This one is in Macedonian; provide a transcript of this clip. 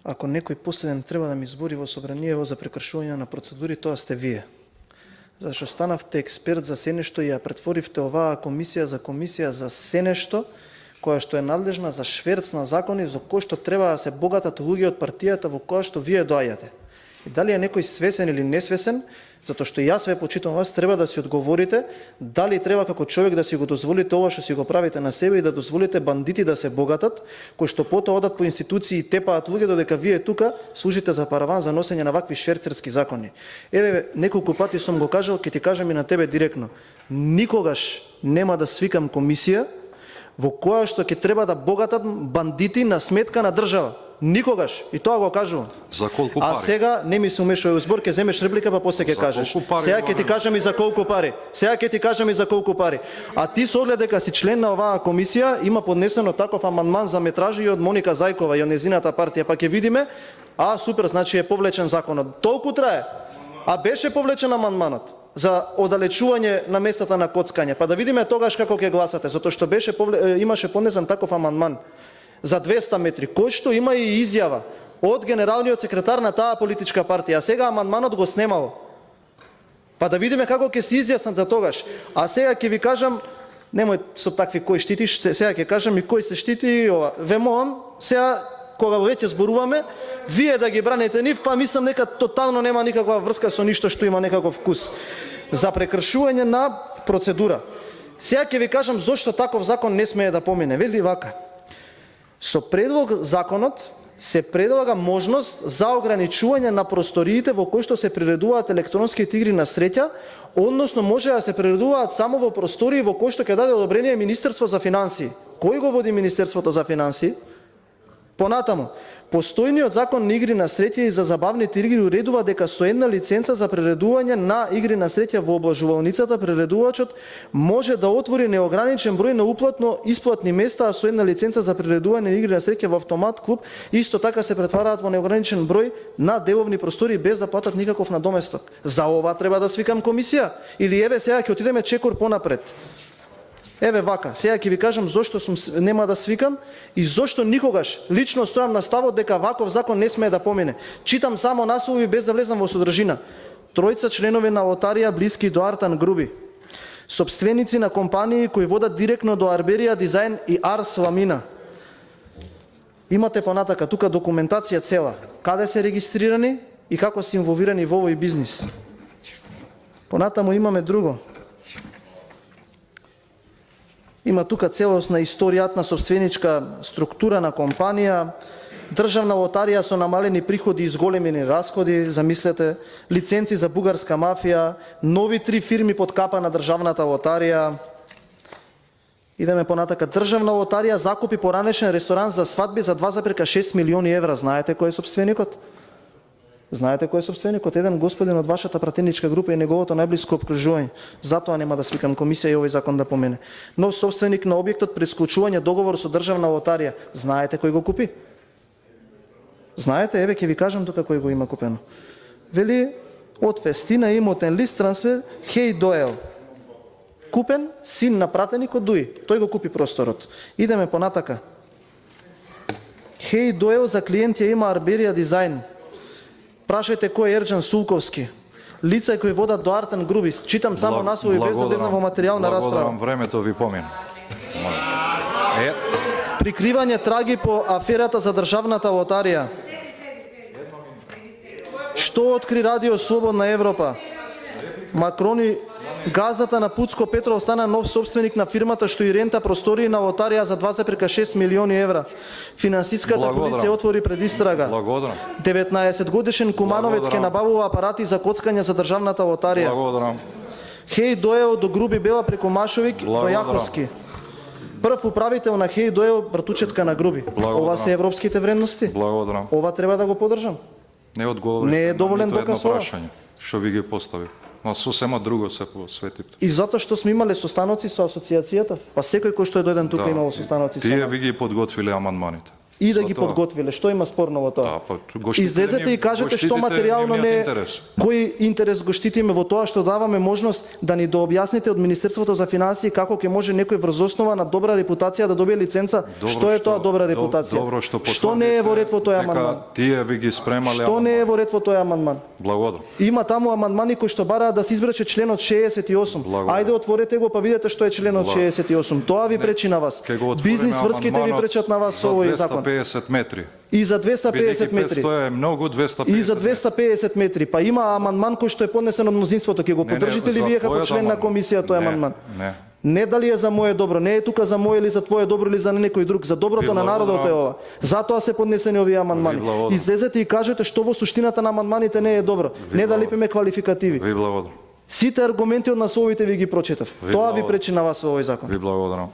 ако некој последен треба да ми избори во собраниево за прекршување на процедури, тоа сте вие. Зашто станавте експерт за се нешто и ја претворивте оваа комисија за се нешто, која што е надлежна за шверц на закони за кој што треба да се богатат луѓе од партијата во која што вие доаѓате. И дали е некој свесен или несвесен, затоа што јас ве почитувам вас, треба да си одговорите дали треба како човек да си го дозволите ова што си го правите на себе и да дозволите бандити да се богатат, кои што потоа одат по институции и тепаат луѓе, додека вие тука служите за параван за носење на вакви шверцерски закони. Еве, неколку пати сум го кажал, ќе ти кажам и на тебе директно. Никогаш нема да свикам комисија во која што ќе треба да богатат бандити на сметка на држава. Никогаш. И тоа го кажувам. За колку пари? А сега не ми се умешувај во збор, ќе земеш реплика, па после ќе кажеш. Сега ќе ти кажам и за колку пари. А ти со оглед дека си член на оваа комисија, има поднесено таков амандман за метражи и од Моника Зајкова и од незината партија, па ќе видиме. Супер, значи е повлечен законот. Толку трае. А беше повлечен амандманот за оддалечување на местата на коцкање. Па да видиме тогаш како ќе гласате, затоа што имаше поднесен таков амандман за 200 метри, кој што има и изјава од генералниот секретар на таа политичка партија. А сега амандманот го снемало. Па да видиме како ќе се изјаснат за тогаш. А сега ќе ви кажам, немој со такви кој штитиш, сега ќе кажам и кој се штити ова. Ве молам, сега кога веќе зборуваме, вие да ги браните нив, па мислам нека тотално нема никаква врска со ништо што има некаков вкус. За прекршување на процедура. Сега ќе ви кажам зошто таков закон не смее да помине. Вели вака. Со предлог законот се предлага можност за ограничување на просториите во кои што се приредуваат електронските игри на среќа, односно може да се приредуваат само во простории во кои што ќе даде одобрение Министерство за финансии. Кој го води Министерството за финансии? Понатаму, постојниот закон на игри на среќа и за забавните игри уредува дека со една лиценца за приредување на игри на среќа во облажувалницата приредувачот може да отвори неограничен број на уплатно-исплатни места, а со една лиценца за приредување на игри на среќа во автомат клуб исто така се претвараат во неограничен број на деловни простори без да платат никаков надоместок. За ова треба да свикам комисија? Или еве сега ќе отидеме чекор понапред. Еве вака, сега ќе ви кажам зошто нема да свикам и зошто никогаш лично стојам на ставот дека ваков закон не смее да помине. Читам само наслови без да влезам во содржина. Тројца членови на лотарија блиски до Артан Груби. Сопственици на компании кои водат директно до Арберија Дизајн и Арс Ламина. Имате понатака тука документација цела. Каде се регистрирани и како се инволвирани во овој бизнис. Понатаму имаме друго. Има тука целосна историјатна собственичка структура на компанија, државна лотарија со намалени приходи и зголемени расходи, замислете, лиценци за бугарска мафија, нови 3 фирми под капа на државната лотарија. Идеме понатака. Државна лотарија закупи поранешен ресторан за свадби за 2,6 милиони евра. Знаете кој е собственикот? Еден господин од вашата пратеничка група и неговото најблиско обкружување. Затоа нема да свикам комисија и овој закон да помине. Нов собственик на објектот при склучување договор со државна лотарија. Знаете кој го купи? Знаете, еве ќе ви кажам тука кој го има купено. Вели од Фестина имотен лист трансфер Хеј Доел. Купен син на пратеникот Дуи. Тој го купи просторот. Идеме понатака. Хеј Доел за клиент ја има Арберија Дизајн. Прашајте кој е Ерџан Сулковски. Лица кои водат до Артан Груби. Читам само наслови без да влезам во материјална расправа. Благодарам, времето ви помина. Прикривање траги по аферата за државната лотарија. Што откри Радио Слободна Европа? Макрони газата на Пуцко Петров стана нов собственик на фирмата што и рента простории на лотарија за 2,6 милиони евра. Финансиската полиција отвори предистрага. 19 годишен Кумановец ќе набавува апарати за коцкање за државната лотарија. Хеј Доел до Груби Бела преку Машовик до Јаховски. Прв управител на Хеј Доел братучетка на Груби. Ова се европските вредности. Ова треба да го поддржам. Не е доволен доказ ова. Што ви ги постави. Но сосема друго се посветивте. И затоа што сме имале состаноци со асоциацијата, па секој кој што е дојден тука имало состаноци со нас. Тие ви ги подготвиле амандманите. и да За ги тоа. подготвиле. Што има спорно во тоа? Да, па, го штитите Излезете и ни- кажете го што штитите материјално нивниот не интерес. кој интерес го штитиме во тоа што даваме можност да ни дообјасните од Министерството за финансии како ќе може некој врз основа на добра репутација да добие лиценца. Добро Што е тоа добра репутација? Добро што не е во ред во тој дека амандман? Тие ви ги спремале. Што не е во ред во тој амандман? Благодарам. Има таму амандмани кои што бараат да се избраче членот 68. Благодарам. Ајде отворете го па видете што е членот 68. Тоа ви пречи на вас. Ке го отвориме Бизнис врските ви амандманот пречат на вас со овој закон. За 250 метри. И за 250 Бидејќи метри. 500 е многу, 250 И за 250 метри. Па има амандман кој што е поднесен од мнозинството. Ќе го Не, не, поддржите ли за вие како твојот член на амандман. комисија тој Не, амандман? не. Не дали е за моје добро, не е тука за моје или за твое добро или за некој друг, за доброто Ви на народот е благодарам. ова. Затоа се поднесени овие амандмани. Ви благодарам. Излезете и кажете што во суштината на амандманите не е добро. Не да лепиме квалификативи. Ви благодарам. Сите аргументи од насовите ви ги прочитав. Ви Тоа ви благодарам. пречи на вас во овој закон. Ви благодарам.